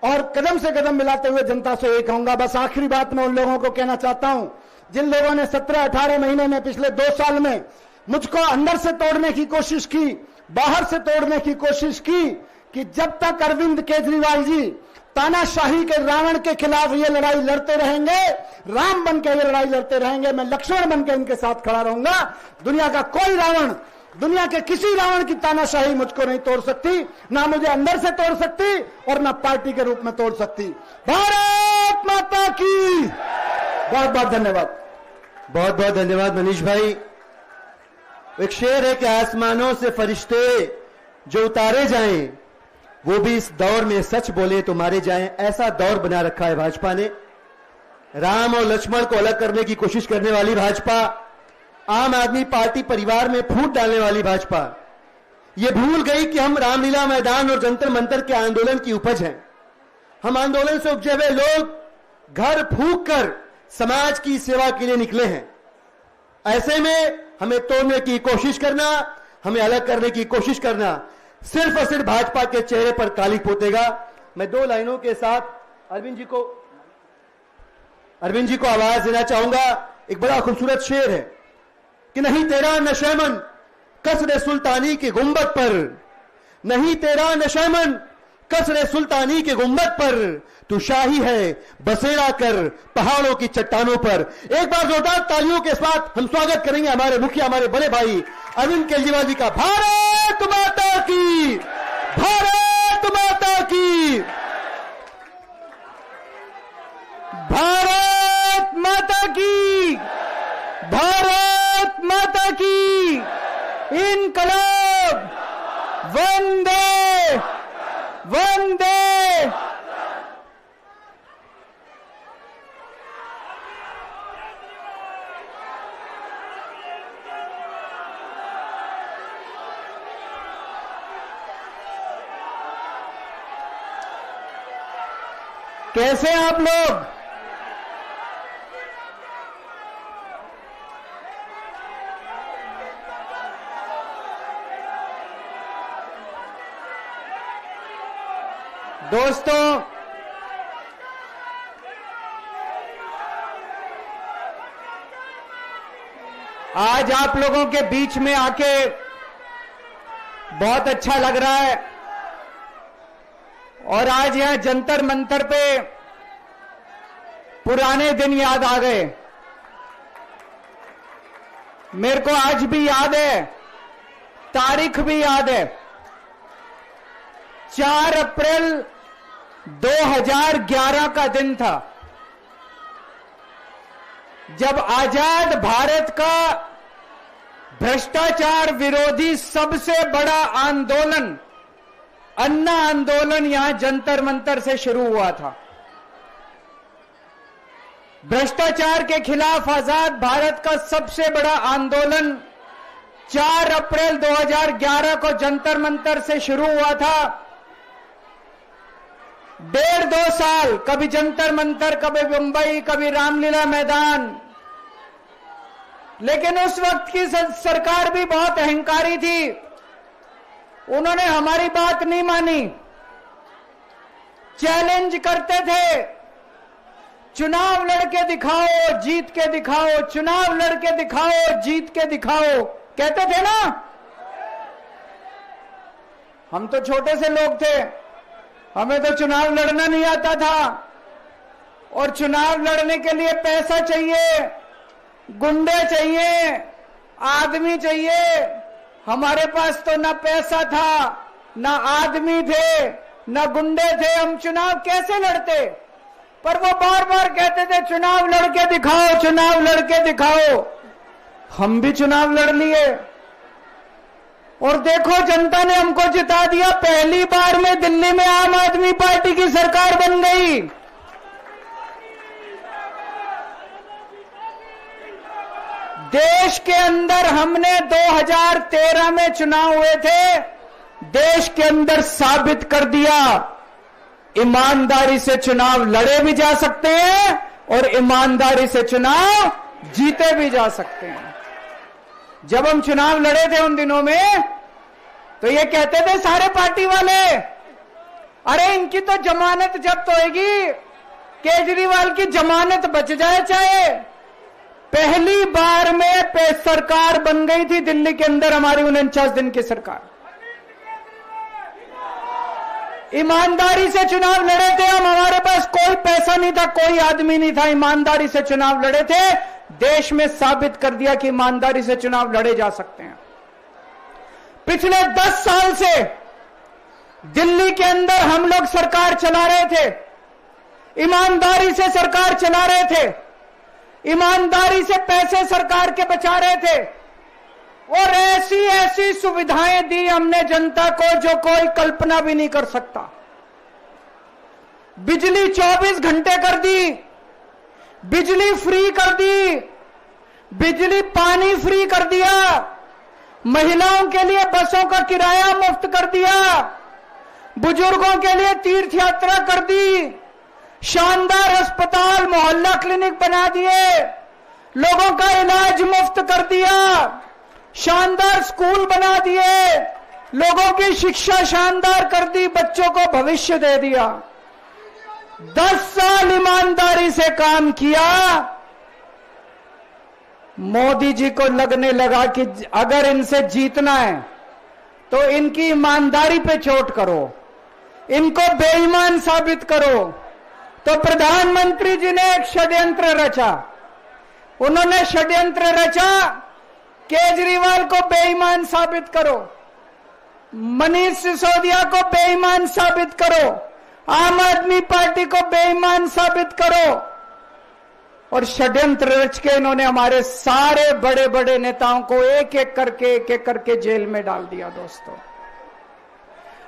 और कदम से कदम मिलाते हुए जनता से एक आऊंगा। बस आखिरी बात मैं उन लोगों को कहना चाहता हूं जिन लोगों ने 17-18 महीने में, पिछले 2 साल में मुझको अंदर से तोड़ने की कोशिश की, बाहर से तोड़ने की कोशिश की, कि जब तक अरविंद केजरीवाल जी तानाशाही के रावण के खिलाफ ये लड़ाई लड़ते रहेंगे, राम बन के ये लड़ाई लड़ते रहेंगे, मैं लक्ष्मण बन के इनके साथ खड़ा रहूंगा। दुनिया का कोई रावण, दुनिया के किसी रावण की तानाशाही मुझको नहीं तोड़ सकती, ना मुझे अंदर से तोड़ सकती और ना पार्टी के रूप में तोड़ सकती। भारत माता की बहुत बहुत धन्यवाद। बहुत बहुत धन्यवाद मनीष भाई। एक शेर है कि आसमानों से फरिश्ते जो उतारे जाएं वो भी इस दौर में सच बोले तो मारे जाएं, ऐसा दौर बना रखा है भाजपा ने। राम और लक्ष्मण को अलग करने की कोशिश करने वाली भाजपा, आम आदमी पार्टी परिवार में फूट डालने वाली भाजपा ये भूल गई कि हम रामलीला मैदान और जंतर मंतर के आंदोलन की उपज हैं। हम आंदोलन से उपजे हुए लोग घर फूंक कर समाज की सेवा के लिए निकले हैं। ऐसे में हमें तोड़ने की कोशिश करना, हमें अलग करने की कोशिश करना सिर्फ और सिर्फ भाजपा के चेहरे पर काली पोतेगा। मैं 2 लाइनों के साथ अरविंद जी को आवाज देना चाहूंगा। एक बड़ा खूबसूरत शेर है कि नहीं तेरा नशेमन कसरे सुल्तानी के गुंबद पर, नहीं तेरा नशेमन कसरे सुल्तानी के गुंबद पर, तू शाही है बसेरा कर पहाड़ों की चट्टानों पर। एक बार जोरदार तालियों के साथ हम स्वागत करेंगे हमारे मुखिया, हमारे बड़े भाई अरविंद केजरीवाल जी का। भारत माता की, भारत माता की, भारत माता की, भारत माता की। इनकलाब, वंदे वंदे। कैसे आप लोग? दोस्तों, आज आप लोगों के बीच में आके बहुत अच्छा लग रहा है और आज यहां जंतर मंतर पे पुराने दिन याद आ गए। मेरे को आज भी याद है, तारीख भी याद है, 4 अप्रैल 2011 का दिन था जब आजाद भारत का भ्रष्टाचार विरोधी सबसे बड़ा आंदोलन, अन्ना आंदोलन, यहां जंतर मंतर से शुरू हुआ था। भ्रष्टाचार के खिलाफ आजाद भारत का सबसे बड़ा आंदोलन 4 अप्रैल 2011 को जंतर मंतर से शुरू हुआ था। 1.5-2 साल, कभी जंतर मंतर, कभी मुंबई, कभी रामलीला मैदान। लेकिन उस वक्त की सरकार भी बहुत अहंकारी थी, उन्होंने हमारी बात नहीं मानी, चैलेंज करते थे चुनाव लड़के दिखाओ, जीत के दिखाओ, चुनाव लड़के दिखाओ, जीत के दिखाओ, कहते थे ना। हम तो छोटे से लोग थे, हमें तो चुनाव लड़ना नहीं आता था, और चुनाव लड़ने के लिए पैसा चाहिए, गुंडे चाहिए, आदमी चाहिए। हमारे पास तो ना पैसा था, ना आदमी थे, ना गुंडे थे, हम चुनाव कैसे लड़ते। पर वो बार बार कहते थे चुनाव लड़के दिखाओ, चुनाव लड़के दिखाओ। हम भी चुनाव लड़ लिए, और देखो जनता ने हमको जिता दिया। पहली बार में दिल्ली में आम आदमी पार्टी की सरकार बन गई। देश के अंदर हमने 2013 में चुनाव हुए थे, देश के अंदर साबित कर दिया ईमानदारी से चुनाव लड़े भी जा सकते हैं और ईमानदारी से चुनाव जीते भी जा सकते हैं। जब हम चुनाव लड़े थे उन दिनों में, तो ये कहते थे सारे पार्टी वाले, अरे इनकी तो जमानत जब्त होएगी, केजरीवाल की जमानत बच जाए चाहे। पहली बार में सरकार बन गई थी दिल्ली के अंदर हमारी 49 दिन की सरकार। ईमानदारी से चुनाव लड़े थे हम, हमारे पास कोई पैसा नहीं था, कोई आदमी नहीं था, ईमानदारी से चुनाव लड़े थे। देश में साबित कर दिया कि ईमानदारी से चुनाव लड़े जा सकते हैं। पिछले 10 साल से दिल्ली के अंदर हम लोग सरकार चला रहे थे, ईमानदारी से सरकार चला रहे थे, ईमानदारी से पैसे सरकार के बचा रहे थे, और ऐसी ऐसी सुविधाएं दी हमने जनता को जो कोई कल्पना भी नहीं कर सकता। बिजली 24 घंटे कर दी, बिजली फ्री कर दी, बिजली पानी फ्री कर दिया, महिलाओं के लिए बसों का किराया मुफ्त कर दिया, बुजुर्गों के लिए तीर्थ यात्रा कर दी, शानदार अस्पताल मोहल्ला क्लिनिक बना दिए, लोगों का इलाज मुफ्त कर दिया, शानदार स्कूल बना दिए, लोगों की शिक्षा शानदार कर दी, बच्चों को भविष्य दे दिया। 10 साल ईमानदारी से काम किया। मोदी जी को लगने लगा कि अगर इनसे जीतना है तो इनकी ईमानदारी पे चोट करो, इनको बेईमान साबित करो। तो प्रधानमंत्री जी ने एक षड्यंत्र रचा। उन्होंने षड्यंत्र रचा, केजरीवाल को बेईमान साबित करो, मनीष सिसोदिया को बेईमान साबित करो, आम आदमी पार्टी को बेईमान साबित करो। और षड्यंत्र रच के इन्होंने हमारे सारे बड़े बड़े नेताओं को एक एक करके जेल में डाल दिया। दोस्तों,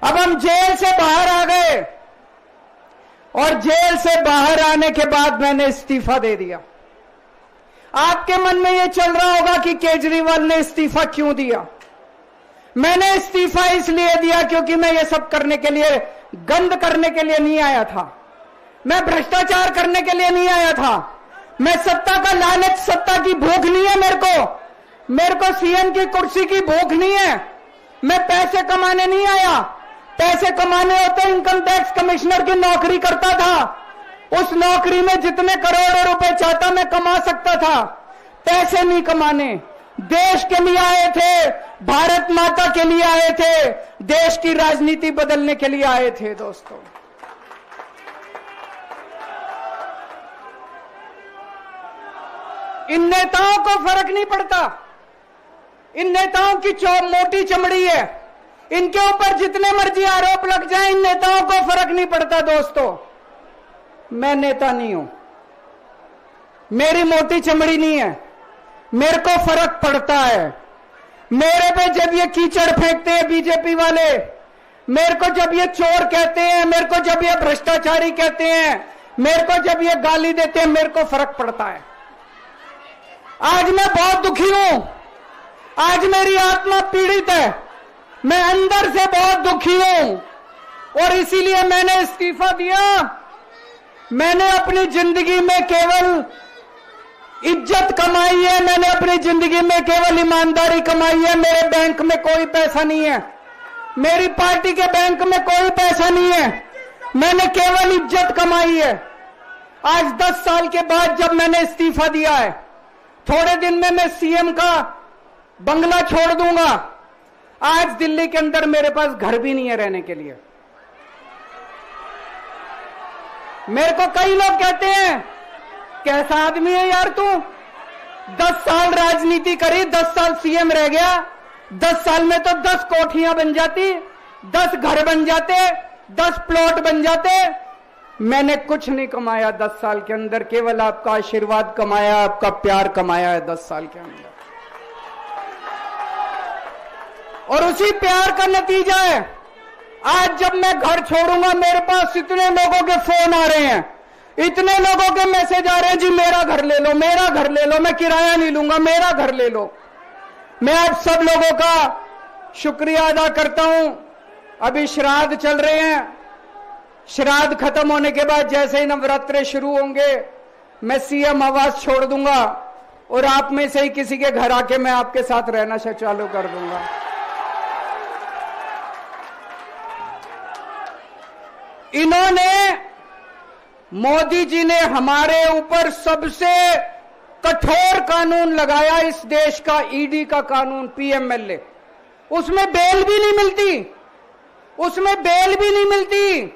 अब हम जेल से बाहर आ गए, और जेल से बाहर आने के बाद मैंने इस्तीफा दे दिया। आपके मन में यह चल रहा होगा कि केजरीवाल ने इस्तीफा क्यों दिया। मैंने इस्तीफा इसलिए दिया क्योंकि मैं ये सब करने के लिए, गंद करने के लिए नहीं आया था, मैं भ्रष्टाचार करने के लिए नहीं आया था, मैं सत्ता का लालच, सत्ता की भूख नहीं है मेरे को सीएम की कुर्सी की भूख नहीं है। मैं पैसे कमाने नहीं आया। पैसे कमाने होते इनकम टैक्स कमिश्नर की नौकरी करता था, उस नौकरी में जितने करोड़ों रुपए चाहता मैं कमा सकता था। पैसे नहीं कमाने, देश के लिए आए थे, भारत माता के लिए आए थे, देश की राजनीति बदलने के लिए आए थे। दोस्तों, इन नेताओं को फर्क नहीं पड़ता, इन नेताओं की मोटी चमड़ी है, इनके ऊपर जितने मर्जी आरोप लग जाए, इन नेताओं को फर्क नहीं पड़ता। दोस्तों, मैं नेता नहीं हूं, मेरी मोटी चमड़ी नहीं है, मेरे को फर्क पड़ता है। मेरे पे जब ये कीचड़ फेंकते हैं बीजेपी वाले, मेरे को जब ये चोर कहते हैं, मेरे को जब ये भ्रष्टाचारी कहते हैं, मेरे को जब ये गाली देते हैं, मेरे को फर्क पड़ता है। आज मैं बहुत दुखी हूं, आज मेरी आत्मा पीड़ित है, मैं अंदर से बहुत दुखी हूं, और इसीलिए मैंने इस्तीफा दिया। मैंने अपनी जिंदगी में केवल इज्जत कमाई है, मैंने अपनी जिंदगी में केवल ईमानदारी कमाई है। मेरे बैंक में कोई पैसा नहीं है, मेरी पार्टी के बैंक में कोई पैसा नहीं है, मैंने केवल इज्जत कमाई है। आज 10 साल के बाद जब मैंने इस्तीफा दिया है, थोड़े दिन में मैं सीएम का बंगला छोड़ दूंगा। आज दिल्ली के अंदर मेरे पास घर भी नहीं है रहने के लिए। मेरे को कई लोग कहते हैं कैसा आदमी है यार तू, 10 साल राजनीति करी, 10 साल सीएम रह गया, 10 साल में तो 10 कोठियां बन जाती, 10 घर बन जाते, 10 प्लॉट बन जाते। मैंने कुछ नहीं कमाया 10 साल के अंदर, केवल आपका आशीर्वाद कमाया, आपका प्यार कमाया है 10 साल के अंदर। और उसी प्यार का नतीजा है आज जब मैं घर छोड़ूंगा, मेरे पास इतने लोगों के फोन आ रहे हैं, इतने लोगों के मैसेज आ रहे हैं, जी मेरा घर ले लो, मेरा घर ले लो, मैं किराया नहीं लूंगा, मेरा घर ले लो। मैं आप सब लोगों का शुक्रिया अदा करता हूं। अभी श्राद्ध चल रहे हैं, श्राद्ध खत्म होने के बाद जैसे ही नवरात्रे शुरू होंगे, मैं सीएम आवास छोड़ दूंगा और आप में से ही किसी के घर आके मैं आपके साथ रहना चालू कर दूंगा। इन्होंने, मोदी जी ने हमारे ऊपर सबसे कठोर कानून लगाया, इस देश का ईडी का कानून, पीएमएलए। उसमें बेल भी नहीं मिलती, उसमें बेल भी नहीं मिलती,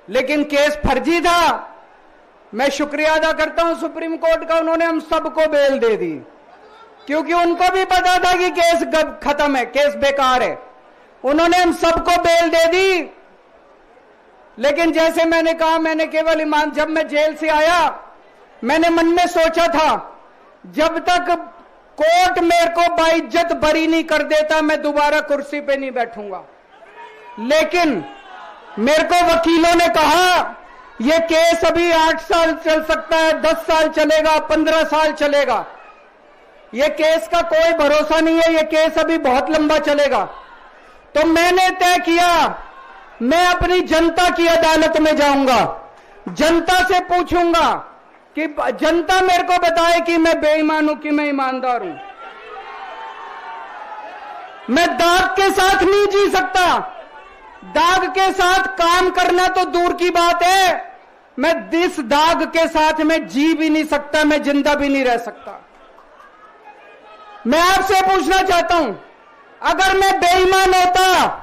लेकिन केस फर्जी था। मैं शुक्रिया अदा करता हूं सुप्रीम कोर्ट का, उन्होंने हम सबको बेल दे दी, क्योंकि उनको भी पता था कि केस खत्म है, केस बेकार है। उन्होंने हम सबको बेल दे दी। लेकिन जैसे मैंने कहा, मैंने केवल ईमान, जब मैं जेल से आया मैंने मन में सोचा था जब तक कोर्ट मेरे को बाइज्जत बरी नहीं कर देता मैं दोबारा कुर्सी पे नहीं बैठूंगा। लेकिन मेरे को वकीलों ने कहा यह केस अभी 8 साल चल सकता है, 10 साल चलेगा, 15 साल चलेगा, यह केस का कोई भरोसा नहीं है, यह केस अभी बहुत लंबा चलेगा। तो मैंने तय किया मैं अपनी जनता की अदालत में जाऊंगा, जनता से पूछूंगा कि जनता मेरे को बताए कि मैं बेईमान हूं कि मैं ईमानदार हूं। मैं दाग के साथ नहीं जी सकता, दाग के साथ काम करना तो दूर की बात है, मैं इस दाग के साथ मैं जी भी नहीं सकता, मैं जिंदा भी नहीं रह सकता। मैं आपसे पूछना चाहता हूं, अगर मैं बेईमान होता,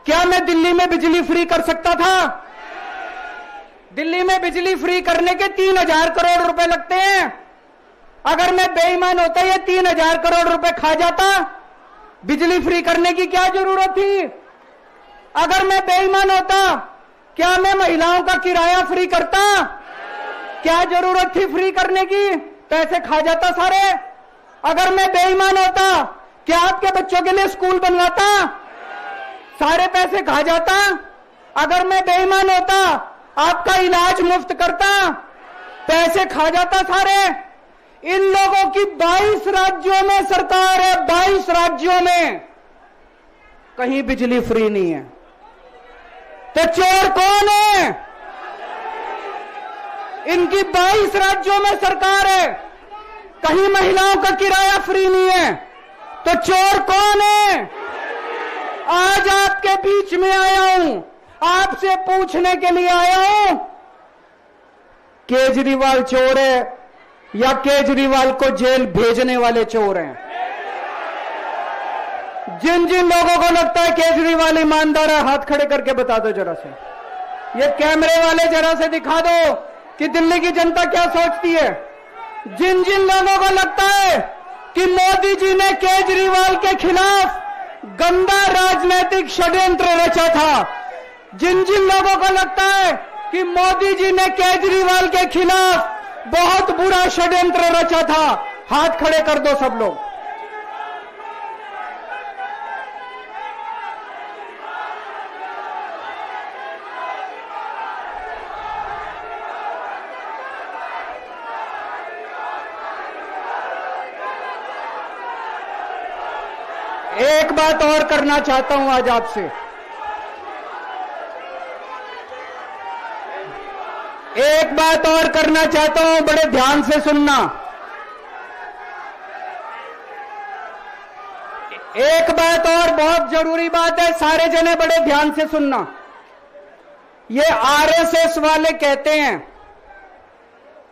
क्या मैं दिल्ली में बिजली फ्री कर सकता था? दिल्ली में बिजली फ्री करने के 3000 करोड़ रुपए लगते हैं। अगर मैं बेईमान होता, ये 3000 करोड़ रुपए खा जाता, बिजली फ्री करने की क्या जरूरत थी? अगर मैं बेईमान होता, क्या मैं महिलाओं का किराया फ्री करता? क्या जरूरत थी फ्री करने की? पैसे खा जाता सारे। अगर मैं बेईमान होता, क्या आपके बच्चों के लिए स्कूल बनवाता? सारे पैसे खा जाता। अगर मैं बेईमान होता, आपका इलाज मुफ्त करता, पैसे खा जाता सारे। इन लोगों की 22 राज्यों में सरकार है, 22 राज्यों में कहीं बिजली फ्री नहीं है। तो चोर कौन है? इनकी 22 राज्यों में सरकार है, कहीं महिलाओं का किराया फ्री नहीं है, तो चोर कौन है? आज आपके बीच में आया हूं, आपसे पूछने के लिए आया हूं, केजरीवाल चोर है या केजरीवाल को जेल भेजने वाले चोर हैं? जिन जिन लोगों को लगता है केजरीवाल ईमानदार है, हाथ खड़े करके बता दो जरा से। ये कैमरे वाले जरा से दिखा दो कि दिल्ली की जनता क्या सोचती है। जिन जिन लोगों को लगता है कि मोदी जी ने केजरीवाल के खिलाफ गंदा राजनीतिक षड्यंत्र रचा था, जिन जिन लोगों को लगता है कि मोदी जी ने केजरीवाल के खिलाफ बहुत बुरा षड्यंत्र रचा था, हाथ खड़े कर दो सब लोग। एक बात और करना चाहता हूं आज आपसे, एक बात और करना चाहता हूं, बड़े ध्यान से सुनना। एक बात और बहुत जरूरी बात है, सारे जने बड़े ध्यान से सुनना। ये आरएसएस वाले कहते हैं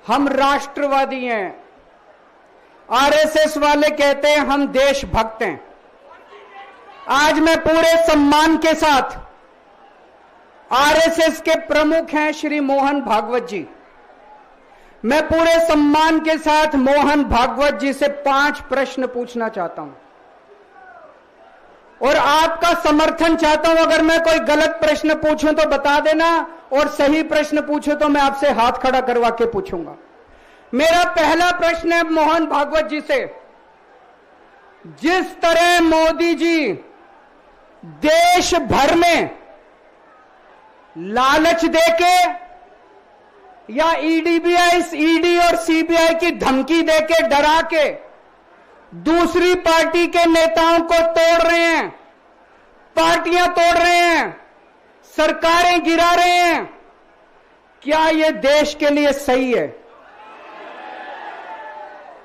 हम राष्ट्रवादी हैं, आरएसएस वाले कहते हैं हम देशभक्त हैं। आज मैं पूरे सम्मान के साथ, आरएसएस के प्रमुख हैं श्री मोहन भागवत जी, मैं पूरे सम्मान के साथ मोहन भागवत जी से 5 प्रश्न पूछना चाहता हूं और आपका समर्थन चाहता हूं। अगर मैं कोई गलत प्रश्न पूछूं तो बता देना, और सही प्रश्न पूछूं तो मैं आपसे हाथ खड़ा करवा के पूछूंगा। मेरा पहला प्रश्न है मोहन भागवत जी से, जिस तरह मोदी जी देश भर में लालच देके या ईडी और सीबीआई की धमकी देके, डरा के दूसरी पार्टी के नेताओं को तोड़ रहे हैं, पार्टियां तोड़ रहे हैं, सरकारें गिरा रहे हैं, क्या यह देश के लिए सही है?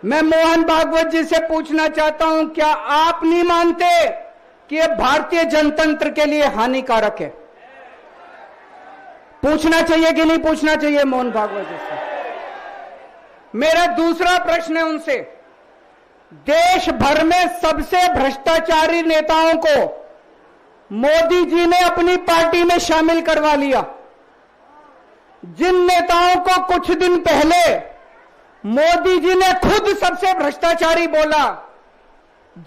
मैं मोहन भागवत जी से पूछना चाहता हूं, क्या आप नहीं मानते कि यह भारतीय जनतंत्र के लिए हानिकारक है? पूछना चाहिए कि नहीं पूछना चाहिए मोहन भागवत जी से? मेरा दूसरा प्रश्न है उनसे, देश भर में सबसे भ्रष्टाचारी नेताओं को मोदी जी ने अपनी पार्टी में शामिल करवा लिया। जिन नेताओं को कुछ दिन पहले मोदी जी ने खुद सबसे भ्रष्टाचारी बोला,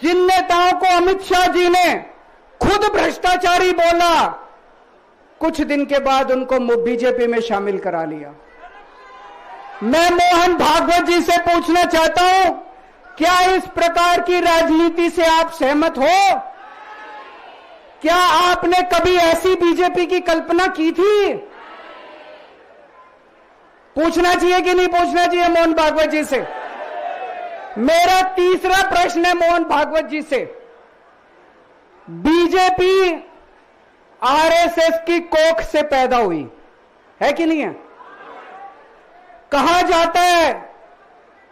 जिन नेताओं को अमित शाह जी ने खुद भ्रष्टाचारी बोला, कुछ दिन के बाद उनको बीजेपी में शामिल करा लिया। मैं मोहन भागवत जी से पूछना चाहता हूं, क्या इस प्रकार की राजनीति से आप सहमत हो? क्या आपने कभी ऐसी बीजेपी की कल्पना की थी? पूछना चाहिए कि नहीं पूछना चाहिए मोहन भागवत जी से? मेरा तीसरा प्रश्न है मोहन भागवत जी से, बीजेपी आरएसएस की कोख से पैदा हुई है कि नहीं है? कहा जाता है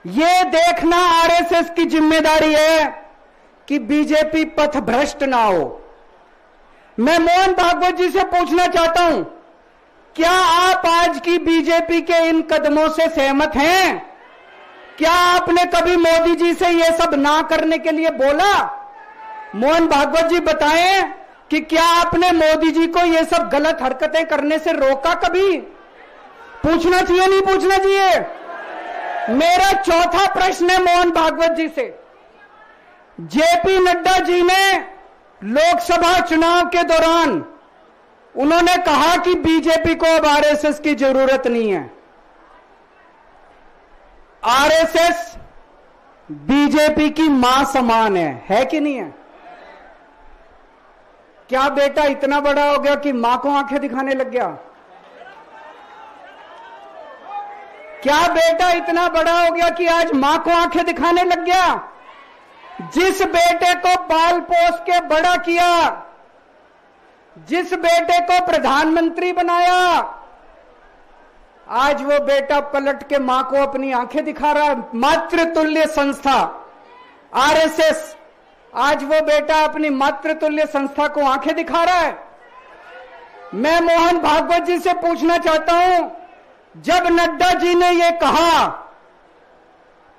यह देखना आरएसएस की जिम्मेदारी है कि बीजेपी पथभ्रष्ट ना हो। मैं मोहन भागवत जी से पूछना चाहता हूं, क्या आप आज की बीजेपी के इन कदमों से सहमत हैं? क्या आपने कभी मोदी जी से यह सब ना करने के लिए बोला? मोहन भागवत जी बताएं कि क्या आपने मोदी जी को यह सब गलत हरकतें करने से रोका कभी? पूछना चाहिए नहीं पूछना चाहिए? मेरा चौथा प्रश्न है मोहन भागवत जी से, जेपी नड्डा जी ने लोकसभा चुनाव के दौरान उन्होंने कहा कि बीजेपी को अब आरएसएस की जरूरत नहीं है। आरएसएस बीजेपी की मां समान है कि नहीं है? क्या बेटा इतना बड़ा हो गया कि मां को आंखें दिखाने लग गया? क्या बेटा इतना बड़ा हो गया कि आज मां को आंखें दिखाने लग गया? जिस बेटे को पाल पोस के बड़ा किया, जिस बेटे को प्रधानमंत्री बनाया, आज वो बेटा पलट के मां को अपनी आंखें दिखा रहा है। मातृतुल्य संस्था आरएसएस, आज वो बेटा अपनी मातृतुल्य संस्था को आंखें दिखा रहा है। मैं मोहन भागवत जी से पूछना चाहता हूं, जब नड्डा जी ने ये कहा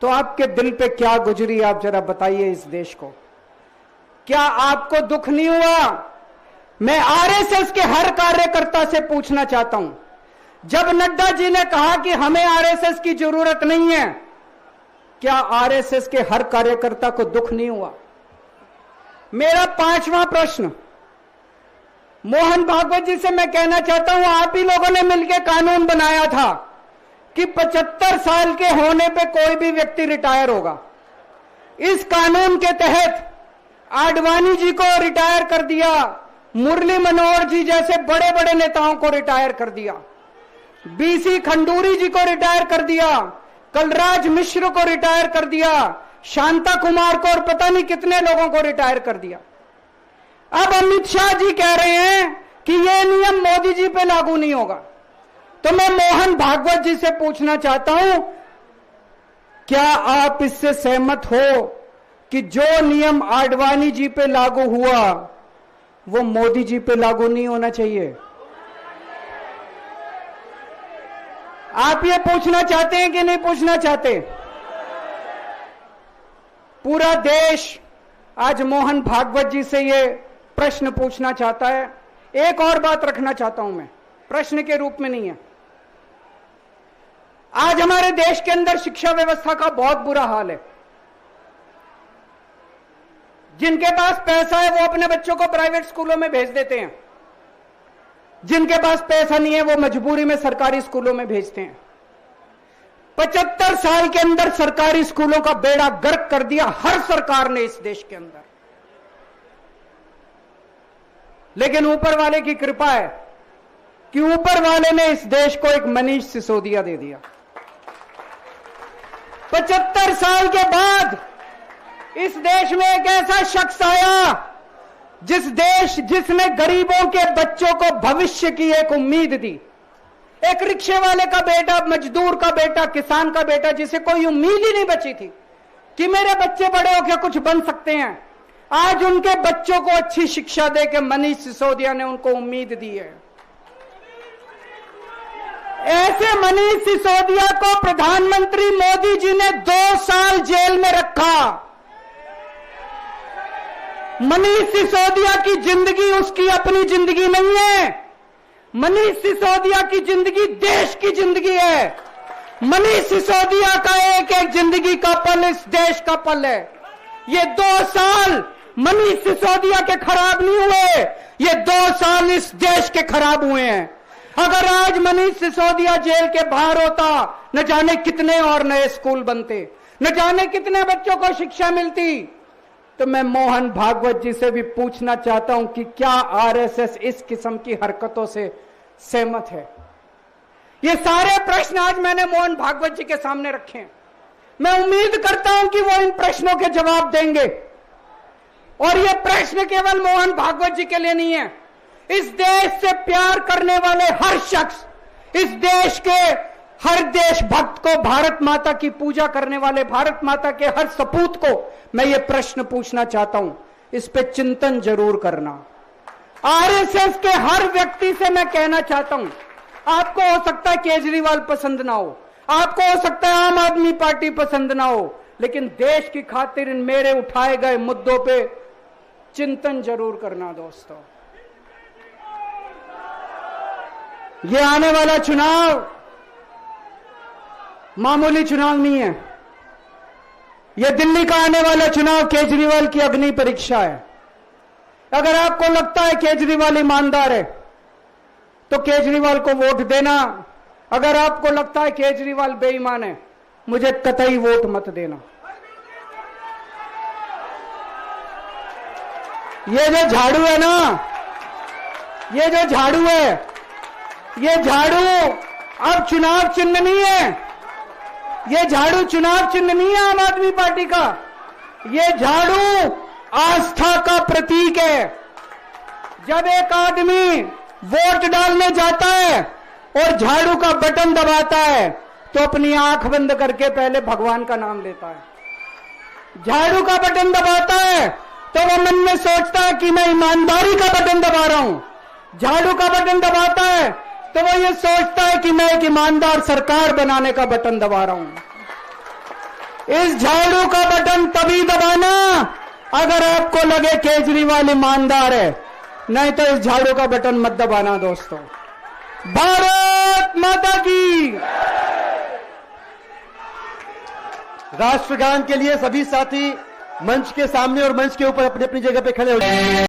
तो आपके दिल पे क्या गुजरी, आप जरा बताइए इस देश को। क्या आपको दुख नहीं हुआ? मैं आरएसएस के हर कार्यकर्ता से पूछना चाहता हूं, जब नड्डा जी ने कहा कि हमें आरएसएस की जरूरत नहीं है, क्या आरएसएस के हर कार्यकर्ता को दुख नहीं हुआ? मेरा पांचवा प्रश्न मोहन भागवत जी से मैं कहना चाहता हूं, आप ही लोगों ने मिलकर कानून बनाया था कि 75 साल के होने पे कोई भी व्यक्ति रिटायर होगा। इस कानून के तहत आडवाणी जी को रिटायर कर दिया, मुरली मनोहर जी जैसे बड़े बड़े नेताओं को रिटायर कर दिया, बीसी खंडूरी जी को रिटायर कर दिया, कलराज मिश्र को रिटायर कर दिया, शांता कुमार को और पता नहीं कितने लोगों को रिटायर कर दिया। अब अमित शाह जी कह रहे हैं कि यह नियम मोदी जी पे लागू नहीं होगा। तो मैं मोहन भागवत जी से पूछना चाहता हूं, क्या आप इससे सहमत हो कि जो नियम आडवाणी जी पे लागू हुआ वो मोदी जी पे लागू नहीं होना चाहिए? आप ये पूछना चाहते हैं कि नहीं पूछना चाहते? पूरा देश आज मोहन भागवत जी से ये प्रश्न पूछना चाहता है। एक और बात रखना चाहता हूं मैं, प्रश्न के रूप में नहीं है। आज हमारे देश के अंदर शिक्षा व्यवस्था का बहुत बुरा हाल है। जिनके पास पैसा है वो अपने बच्चों को प्राइवेट स्कूलों में भेज देते हैं, जिनके पास पैसा नहीं है वो मजबूरी में सरकारी स्कूलों में भेजते हैं। 75 साल के अंदर सरकारी स्कूलों का बेड़ा गर्क कर दिया हर सरकार ने इस देश के अंदर। लेकिन ऊपर वाले की कृपा है कि ऊपर वाले ने इस देश को एक मनीष सिसोदिया दे दिया। 75 साल के बाद इस देश में एक ऐसा शख्स आया जिसने गरीबों के बच्चों को भविष्य की एक उम्मीद दी। एक रिक्शे वाले का बेटा, मजदूर का बेटा, किसान का बेटा, जिसे कोई उम्मीद ही नहीं बची थी कि मेरे बच्चे बड़े होकर कुछ बन सकते हैं, आज उनके बच्चों को अच्छी शिक्षा देकर मनीष सिसोदिया ने उनको उम्मीद दी है। ऐसे मनीष सिसोदिया को प्रधानमंत्री मोदी जी ने 2 साल जेल में रखा। मनीष सिसोदिया की जिंदगी उसकी अपनी जिंदगी नहीं है। मनीष सिसोदिया की जिंदगी देश की जिंदगी है। मनीष सिसोदिया का एक एक जिंदगी का पल इस देश का पल है। ये 2 साल मनीष सिसोदिया के खराब नहीं हुए, ये 2 साल इस देश के खराब हुए हैं। अगर आज मनीष सिसोदिया जेल के बाहर होता, न जाने कितने और नए स्कूल बनते, न जाने कितने बच्चों को शिक्षा मिलती। तो मैं मोहन भागवत जी से भी पूछना चाहता हूं कि क्या आरएसएस इस किस्म की हरकतों से सहमत है? ये सारे प्रश्न आज मैंने मोहन भागवत जी के सामने रखे हैं। मैं उम्मीद करता हूं कि वो इन प्रश्नों के जवाब देंगे। और ये प्रश्न केवल मोहन भागवत जी के लिए नहीं है। इस देश से प्यार करने वाले हर शख्स, इस देश के हर देशभक्त को, भारत माता की पूजा करने वाले भारत माता के हर सपूत को मैं ये प्रश्न पूछना चाहता हूं। इस पे चिंतन जरूर करना। आरएसएस के हर व्यक्ति से मैं कहना चाहता हूं, आपको हो सकता है केजरीवाल पसंद ना हो, आपको हो सकता है आम आदमी पार्टी पसंद ना हो, लेकिन देश की खातिर इन मेरे उठाए गए मुद्दों पे चिंतन जरूर करना दोस्तों। ये आने वाला चुनाव मामूली चुनाव नहीं है। यह दिल्ली का आने वाला चुनाव केजरीवाल की अग्नि परीक्षा है। अगर आपको लगता है केजरीवाल ईमानदार है तो केजरीवाल को वोट देना। अगर आपको लगता है केजरीवाल बेईमान है, मुझे कतई वोट मत देना। ये जो झाड़ू है ना, ये जो झाड़ू है, ये झाड़ू अब चुनाव चिन्ह नहीं है। ये झाड़ू चुनाव चिन्ह नहीं है आम आदमी पार्टी का। ये झाड़ू आस्था का प्रतीक है। जब एक आदमी वोट डालने जाता है और झाड़ू का बटन दबाता है तो अपनी आंख बंद करके पहले भगवान का नाम लेता है। झाड़ू का बटन दबाता है तो वह मन में सोचता है कि मैं ईमानदारी का बटन दबा रहा हूं। झाड़ू का बटन दबाता है तो वो ये सोचता है कि मैं एक ईमानदार सरकार बनाने का बटन दबा रहा हूं। इस झाड़ू का बटन तभी दबाना अगर आपको लगे केजरीवाल ईमानदार है, नहीं तो इस झाड़ू का बटन मत दबाना दोस्तों। भारत माता की। राष्ट्रगान के लिए सभी साथी मंच के सामने और मंच के ऊपर अपनी अपनी जगह पे खड़े हो जाए।